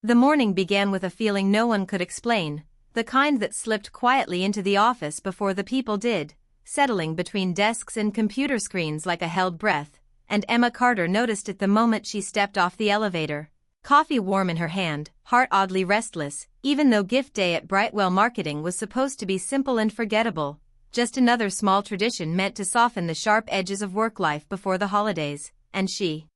The morning began with a feeling no one could explain, the kind that slipped quietly into the office before the people did, settling between desks and computer screens like a held breath, and Emma Carter noticed it the moment she stepped off the elevator. Coffee warm in her hand, heart oddly restless, even though gift day at Brightwell Marketing was supposed to be simple and forgettable, just another small tradition meant to soften the sharp edges of work life before the holidays, and she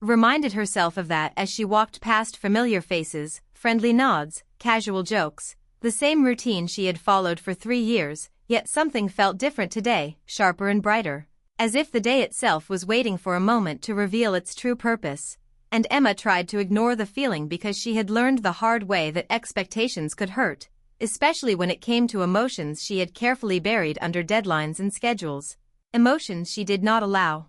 reminded herself of that as she walked past familiar faces, friendly nods, casual jokes, the same routine she had followed for 3 years, yet something felt different today, sharper and brighter, as if the day itself was waiting for a moment to reveal its true purpose. And Emma tried to ignore the feeling because she had learned the hard way that expectations could hurt, especially when it came to emotions she had carefully buried under deadlines and schedules, emotions she did not allow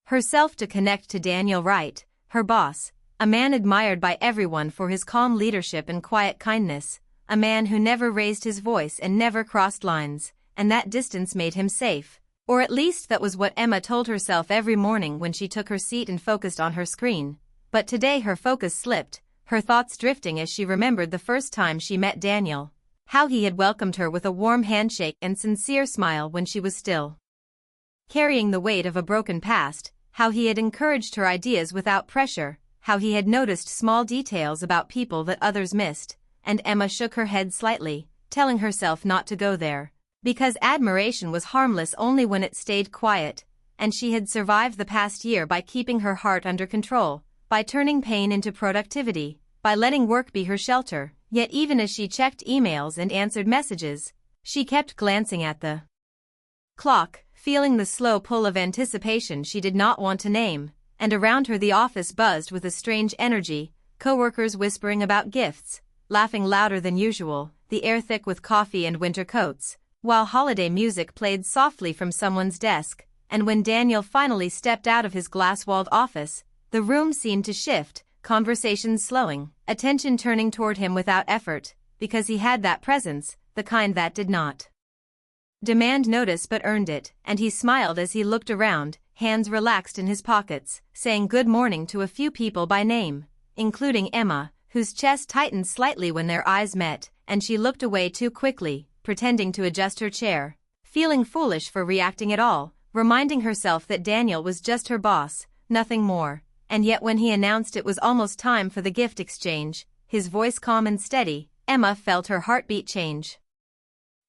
herself to connect to Daniel Wright, her boss, a man admired by everyone for his calm leadership and quiet kindness, a man who never raised his voice and never crossed lines, and that distance made him safe. Or at least that was what Emma told herself every morning when she took her seat and focused on her screen. But today her focus slipped, her thoughts drifting as she remembered the first time she met Daniel, how he had welcomed her with a warm handshake and sincere smile when she was still carrying the weight of a broken past, how he had encouraged her ideas without pressure, how he had noticed small details about people that others missed, and Emma shook her head slightly, telling herself not to go there. Because admiration was harmless only when it stayed quiet, and she had survived the past year by keeping her heart under control, by turning pain into productivity, by letting work be her shelter. Yet even as she checked emails and answered messages, she kept glancing at the clock, feeling the slow pull of anticipation she did not want to name, and around her the office buzzed with a strange energy, coworkers whispering about gifts, laughing louder than usual, the air thick with coffee and winter coats, while holiday music played softly from someone's desk. And when Daniel finally stepped out of his glass-walled office, the room seemed to shift, conversations slowing, attention turning toward him without effort, because he had that presence, the kind that did not demand notice but earned it, and he smiled as he looked around, hands relaxed in his pockets, saying good morning to a few people by name, including Emma, whose chest tightened slightly when their eyes met, and she looked away too quickly, pretending to adjust her chair, feeling foolish for reacting at all, reminding herself that Daniel was just her boss, nothing more. And yet when he announced it was almost time for the gift exchange, his voice calm and steady, Emma felt her heartbeat change.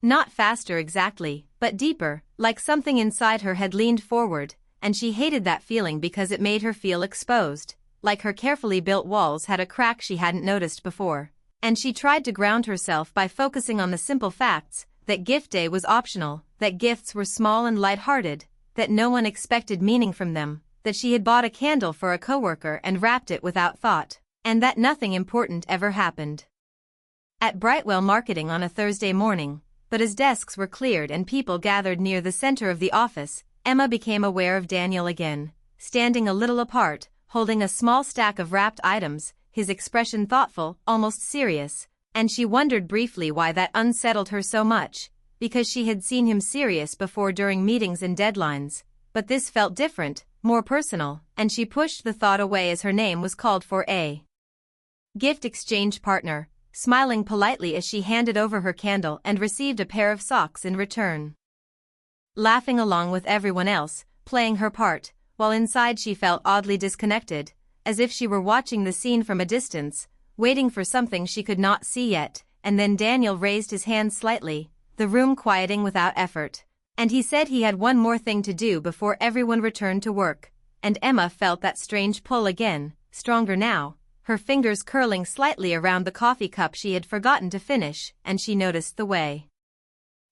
Not faster exactly, but deeper, like something inside her had leaned forward, and she hated that feeling because it made her feel exposed, like her carefully built walls had a crack she hadn't noticed before. And she tried to ground herself by focusing on the simple facts, that gift day was optional, that gifts were small and lighthearted, that no one expected meaning from them, that she had bought a candle for a coworker and wrapped it without thought, and that nothing important ever happened at Brightwell Marketing on a Thursday morning. But as desks were cleared and people gathered near the center of the office, Emma became aware of Daniel again, standing a little apart, holding a small stack of wrapped items, his expression thoughtful, almost serious, and she wondered briefly why that unsettled her so much, because she had seen him serious before during meetings and deadlines, but this felt different, more personal, and she pushed the thought away as her name was called for a gift exchange partner, smiling politely as she handed over her candle and received a pair of socks in return. Laughing along with everyone else, playing her part, while inside she felt oddly disconnected, as if she were watching the scene from a distance, waiting for something she could not see yet. And then Daniel raised his hand slightly, the room quieting without effort, and he said he had one more thing to do before everyone returned to work. And Emma felt that strange pull again, stronger now, her fingers curling slightly around the coffee cup she had forgotten to finish, and she noticed the way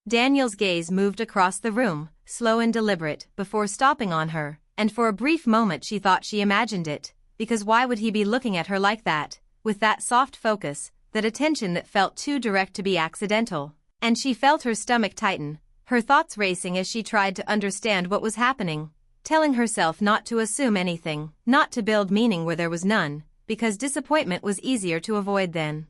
Daniel's gaze moved across the room, slow and deliberate, before stopping on her, and for a brief moment she thought she imagined it, because why would he be looking at her like that, with that soft focus, that attention that felt too direct to be accidental? And she felt her stomach tighten, her thoughts racing as she tried to understand what was happening, telling herself not to assume anything, not to build meaning where there was none, because disappointment was easier to avoid than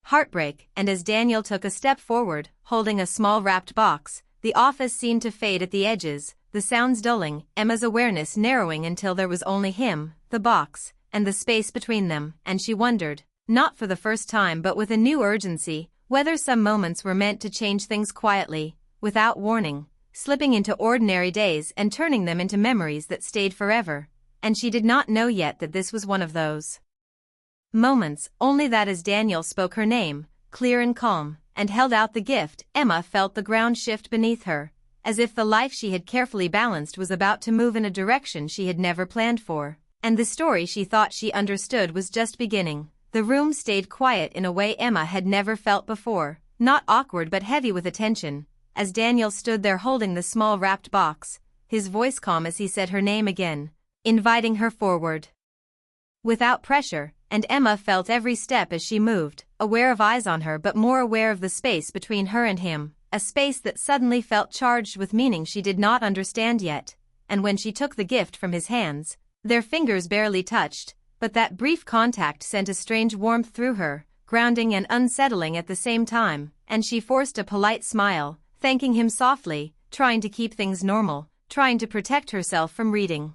heartbreak. And as Daniel took a step forward, holding a small wrapped box, the office seemed to fade at the edges, the sounds dulling, Emma's awareness narrowing until there was only him, the box, and the space between them, and she wondered, not for the first time but with a new urgency, whether some moments were meant to change things quietly, without warning, slipping into ordinary days and turning them into memories that stayed forever, and she did not know yet that this was one of those moments, only that as Daniel spoke her name, clear and calm, and held out the gift, Emma felt the ground shift beneath her, as if the life she had carefully balanced was about to move in a direction she had never planned for, and the story she thought she understood was just beginning. The room stayed quiet in a way Emma had never felt before, not awkward but heavy with attention, as Daniel stood there holding the small wrapped box, his voice calm as he said her name again, inviting her forward. Without pressure, and Emma felt every step as she moved, aware of eyes on her but more aware of the space between her and him, a space that suddenly felt charged with meaning she did not understand yet, and when she took the gift from his hands, their fingers barely touched, but that brief contact sent a strange warmth through her, grounding and unsettling at the same time, and she forced a polite smile, thanking him softly, trying to keep things normal, trying to protect herself from reading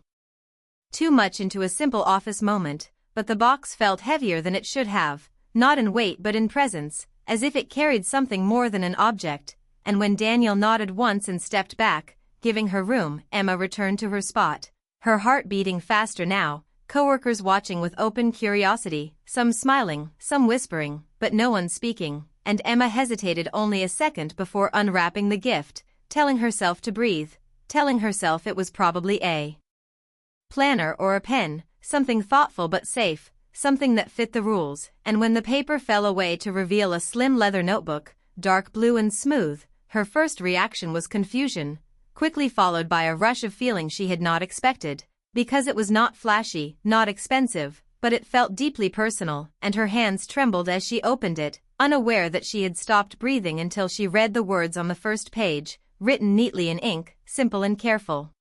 too much into a simple office moment, but the box felt heavier than it should have, not in weight but in presence, as if it carried something more than an object, and when Daniel nodded once and stepped back, giving her room, Emma returned to her spot, her heart beating faster now, coworkers watching with open curiosity, some smiling, some whispering, but no one speaking, and Emma hesitated only a second before unwrapping the gift, telling herself to breathe, telling herself it was probably a planner or a pen, something thoughtful but safe, something that fit the rules, and when the paper fell away to reveal a slim leather notebook, dark blue and smooth, her first reaction was confusion, quickly followed by a rush of feeling she had not expected, because it was not flashy, not expensive, but it felt deeply personal, and her hands trembled as she opened it, unaware that she had stopped breathing until she read the words on the first page, written neatly in ink, simple and careful.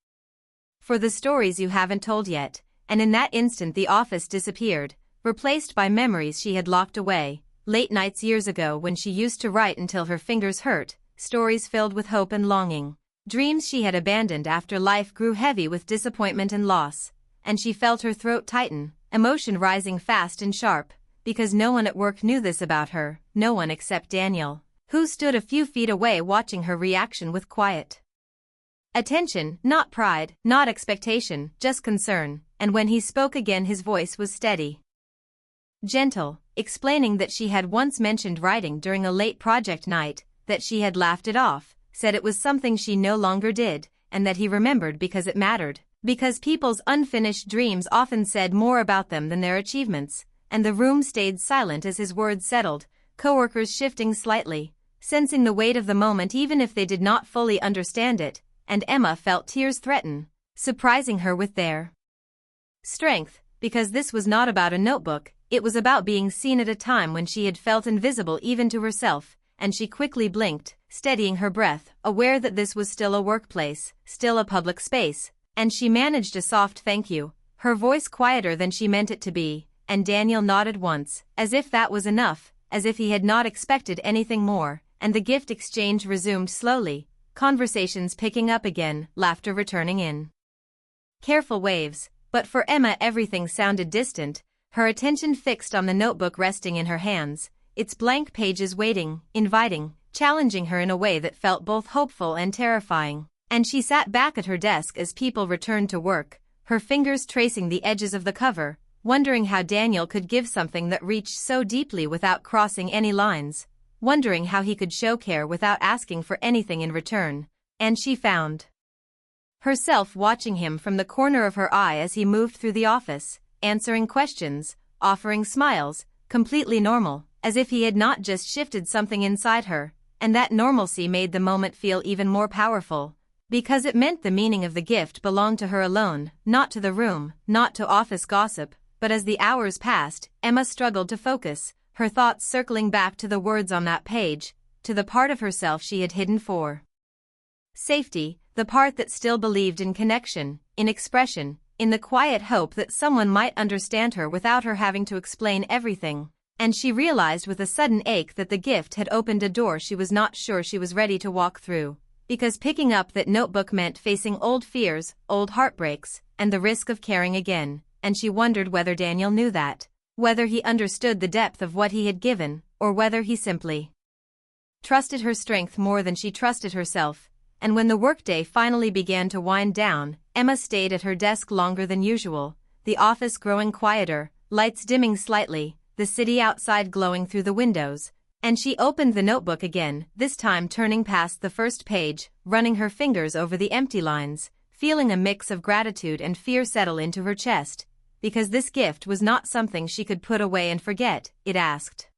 For the stories you haven't told yet, and in that instant the office disappeared, replaced by memories she had locked away, late nights years ago when she used to write until her fingers hurt, stories filled with hope and longing, dreams she had abandoned after life grew heavy with disappointment and loss, and she felt her throat tighten, emotion rising fast and sharp, because no one at work knew this about her, no one except Daniel, who stood a few feet away watching her reaction with quiet attention, not pride, not expectation, just concern, and when he spoke again his voice was steady, gentle, explaining that she had once mentioned writing during a late project night, that she had laughed it off, said it was something she no longer did, and that he remembered because it mattered, because people's unfinished dreams often said more about them than their achievements, and the room stayed silent as his words settled, coworkers shifting slightly, sensing the weight of the moment even if they did not fully understand it, and Emma felt tears threaten, surprising her with their strength, because this was not about a notebook, it was about being seen at a time when she had felt invisible even to herself, and she quickly blinked, steadying her breath, aware that this was still a workplace, still a public space, and she managed a soft thank you, her voice quieter than she meant it to be, and Daniel nodded once, as if that was enough, as if he had not expected anything more, and the gift exchange resumed slowly, conversations picking up again, laughter returning in careful waves, but for Emma everything sounded distant, her attention fixed on the notebook resting in her hands, its blank pages waiting, inviting, challenging her in a way that felt both hopeful and terrifying, and she sat back at her desk as people returned to work, her fingers tracing the edges of the cover, wondering how Daniel could give something that reached so deeply without crossing any lines, wondering how he could show care without asking for anything in return, and she found herself watching him from the corner of her eye as he moved through the office, answering questions, offering smiles, completely normal, as if he had not just shifted something inside her, and that normalcy made the moment feel even more powerful, because it meant the meaning of the gift belonged to her alone, not to the room, not to office gossip, but as the hours passed, Emma struggled to focus, her thoughts circling back to the words on that page, to the part of herself she had hidden for safety, the part that still believed in connection, in expression, in the quiet hope that someone might understand her without her having to explain everything, and she realized with a sudden ache that the gift had opened a door she was not sure she was ready to walk through, because picking up that notebook meant facing old fears, old heartbreaks, and the risk of caring again, and she wondered whether Daniel knew that, whether he understood the depth of what he had given, or whether he simply trusted her strength more than she trusted herself. And when the workday finally began to wind down, Emma stayed at her desk longer than usual, the office growing quieter, lights dimming slightly, the city outside glowing through the windows, and she opened the notebook again, this time turning past the first page, running her fingers over the empty lines, feeling a mix of gratitude and fear settle into her chest, because this gift was not something she could put away and forget. It asked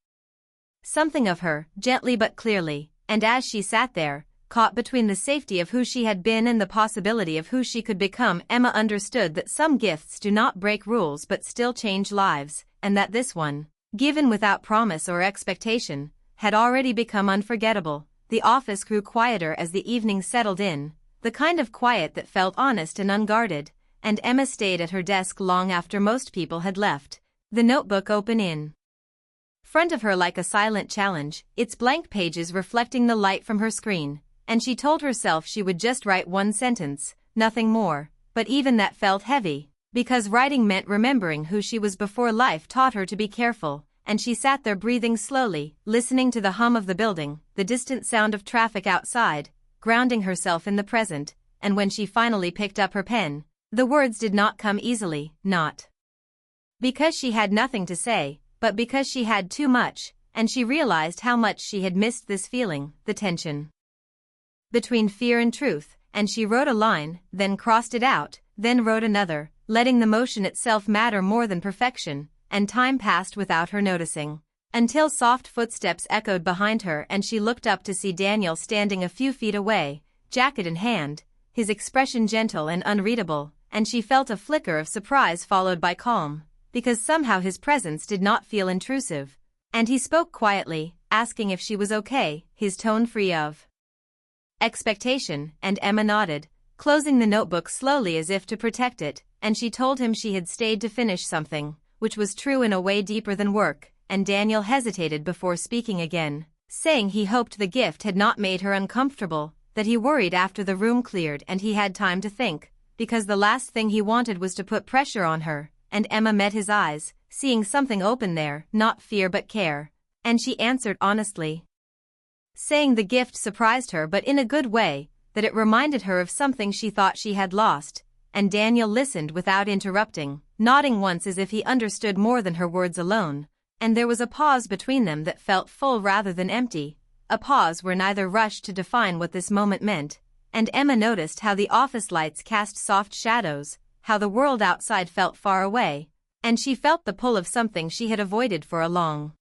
something of her, gently but clearly, and as she sat there, caught between the safety of who she had been and the possibility of who she could become, Emma understood that some gifts do not break rules but still change lives, and that this one, given without promise or expectation, had already become unforgettable. The office grew quieter as the evening settled in, the kind of quiet that felt honest and unguarded, and Emma stayed at her desk long after most people had left, the notebook open in front of her like a silent challenge, its blank pages reflecting the light from her screen, and she told herself she would just write one sentence, nothing more, but even that felt heavy, because writing meant remembering who she was before life taught her to be careful, and she sat there breathing slowly, listening to the hum of the building, the distant sound of traffic outside, grounding herself in the present, and when she finally picked up her pen, the words did not come easily, not because she had nothing to say, but because she had too much, and she realized how much she had missed this feeling, the tension between fear and truth, and she wrote a line, then crossed it out, then wrote another, letting the motion itself matter more than perfection, and time passed without her noticing, until soft footsteps echoed behind her and she looked up to see Daniel standing a few feet away, jacket in hand, his expression gentle and unreadable, and she felt a flicker of surprise followed by calm, because somehow his presence did not feel intrusive, and he spoke quietly, asking if she was okay, his tone free of expectation, and Emma nodded, closing the notebook slowly as if to protect it, and she told him she had stayed to finish something, which was true in a way deeper than work, and Daniel hesitated before speaking again, saying he hoped the gift had not made her uncomfortable, that he worried after the room cleared and he had time to think, because the last thing he wanted was to put pressure on her, and Emma met his eyes, seeing something open there, not fear but care, and she answered honestly, saying the gift surprised her but in a good way, that it reminded her of something she thought she had lost, and Daniel listened without interrupting, nodding once as if he understood more than her words alone, and there was a pause between them that felt full rather than empty, a pause where neither rushed to define what this moment meant, and Emma noticed how the office lights cast soft shadows, how the world outside felt far away, and she felt the pull of something she had avoided for a long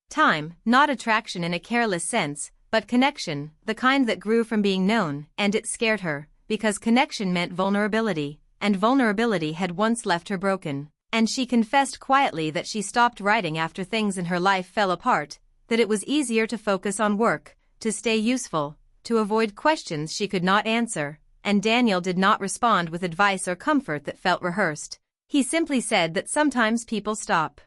time, not attraction in a careless sense, but connection, the kind that grew from being known, and it scared her, because connection meant vulnerability, and vulnerability had once left her broken, and she confessed quietly that she stopped writing after things in her life fell apart, that it was easier to focus on work, to stay useful, to avoid questions she could not answer, and Daniel did not respond with advice or comfort that felt rehearsed. He simply said that sometimes people stop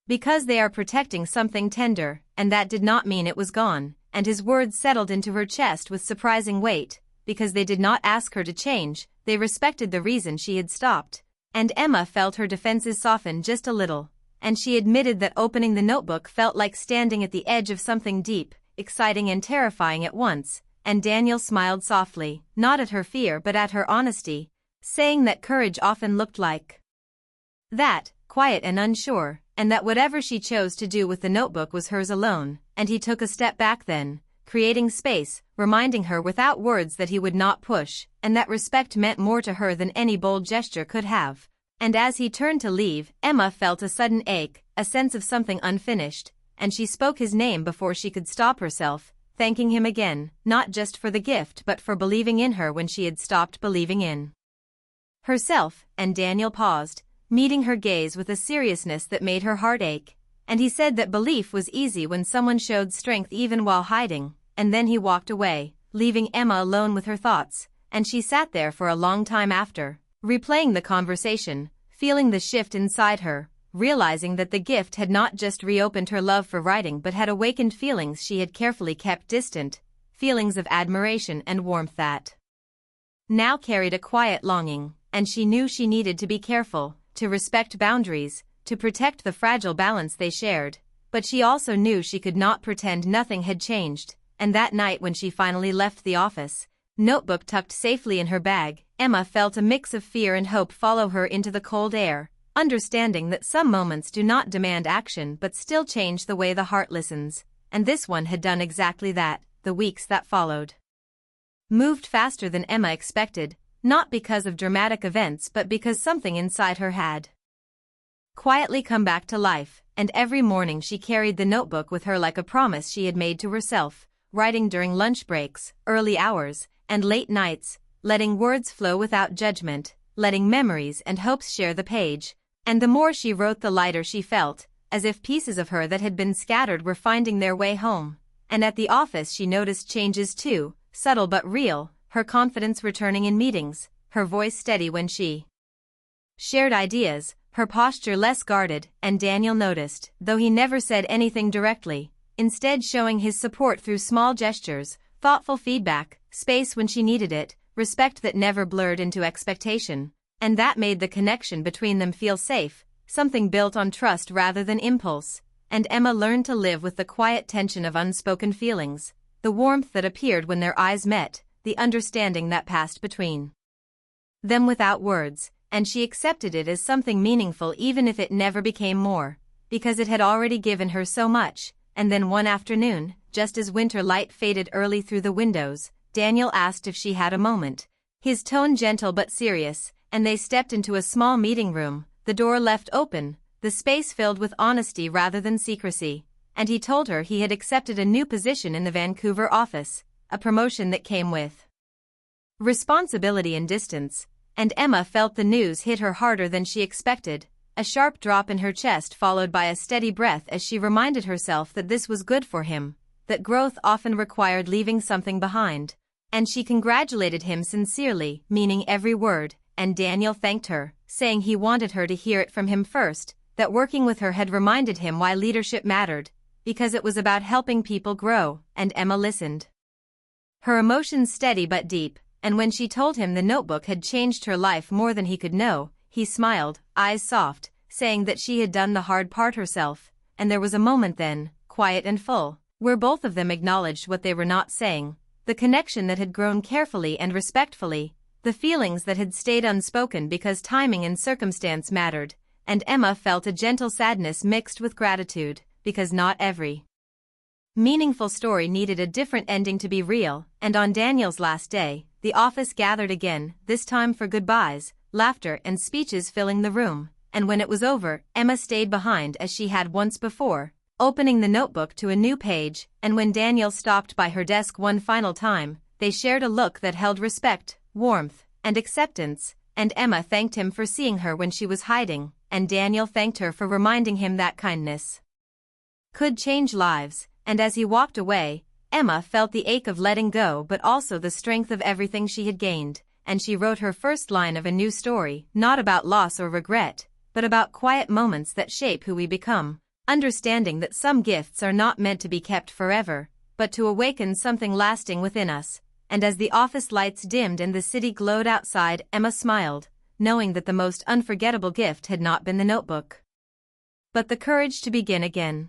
because they are protecting something tender, and that did not mean it was gone, and his words settled into her chest with surprising weight, because they did not ask her to change, they respected the reason she had stopped, and Emma felt her defenses soften just a little, and she admitted that opening the notebook felt like standing at the edge of something deep, exciting and terrifying at once, and Daniel smiled softly, not at her fear but at her honesty, saying that courage often looked like that, quiet and unsure, and that whatever she chose to do with the notebook was hers alone, and he took a step back then, creating space, reminding her without words that he would not push, and that respect meant more to her than any bold gesture could have. And as he turned to leave, Emma felt a sudden ache, a sense of something unfinished, and she spoke his name before she could stop herself, thanking him again, not just for the gift but for believing in her when she had stopped believing in herself, and Daniel paused, meeting her gaze with a seriousness that made her heart ache, and he said that belief was easy when someone showed strength even while hiding, and then he walked away, leaving Emma alone with her thoughts, and she sat there for a long time after, replaying the conversation, feeling the shift inside her, realizing that the gift had not just reopened her love for writing but had awakened feelings she had carefully kept distant, feelings of admiration and warmth that now carried a quiet longing, and she knew she needed to be careful, to respect boundaries, to protect the fragile balance they shared. But she also knew she could not pretend nothing had changed, and that night when she finally left the office, notebook tucked safely in her bag, Emma felt a mix of fear and hope follow her into the cold air, understanding that some moments do not demand action but still change the way the heart listens, and this one had done exactly that. The weeks that followed moved faster than Emma expected, not because of dramatic events but because something inside her had quietly come back to life, and every morning she carried the notebook with her like a promise she had made to herself, writing during lunch breaks, early hours, and late nights, letting words flow without judgment, letting memories and hopes share the page, and the more she wrote the lighter she felt, as if pieces of her that had been scattered were finding their way home. And at the office she noticed changes too, subtle but real, her confidence returning in meetings, her voice steady when she shared ideas, her posture less guarded, and Daniel noticed, though he never said anything directly, instead showing his support through small gestures, thoughtful feedback, space when she needed it, respect that never blurred into expectation, and that made the connection between them feel safe, something built on trust rather than impulse. And Emma learned to live with the quiet tension of unspoken feelings, the warmth that appeared when their eyes met, the understanding that passed between them without words, and she accepted it as something meaningful even if it never became more, because it had already given her so much. And then one afternoon, just as winter light faded early through the windows, Daniel asked if she had a moment, his tone gentle but serious, and they stepped into a small meeting room, the door left open, the space filled with honesty rather than secrecy, and he told her he had accepted a new position in the Vancouver office, a promotion that came with responsibility and distance, and Emma felt the news hit her harder than she expected, a sharp drop in her chest followed by a steady breath as she reminded herself that this was good for him, that growth often required leaving something behind, and she congratulated him sincerely, meaning every word, and Daniel thanked her, saying he wanted her to hear it from him first, that working with her had reminded him why leadership mattered, because it was about helping people grow, and Emma listened, her emotions steady but deep, and when she told him the notebook had changed her life more than he could know, he smiled, eyes soft, saying that she had done the hard part herself, and there was a moment then, quiet and full, where both of them acknowledged what they were not saying, the connection that had grown carefully and respectfully, the feelings that had stayed unspoken because timing and circumstance mattered, and Emma felt a gentle sadness mixed with gratitude, because not every meaningful story needed a different ending to be real, and on Daniel's last day, the office gathered again, this time for goodbyes, laughter and speeches filling the room, and when it was over, Emma stayed behind as she had once before, opening the notebook to a new page, and when Daniel stopped by her desk one final time, they shared a look that held respect, warmth, and acceptance, and Emma thanked him for seeing her when she was hiding, and Daniel thanked her for reminding him that kindness could change lives, and as he walked away, Emma felt the ache of letting go but also the strength of everything she had gained, and she wrote her first line of a new story, not about loss or regret, but about quiet moments that shape who we become, understanding that some gifts are not meant to be kept forever, but to awaken something lasting within us. And as the office lights dimmed and the city glowed outside, Emma smiled, knowing that the most unforgettable gift had not been the notebook, but the courage to begin again.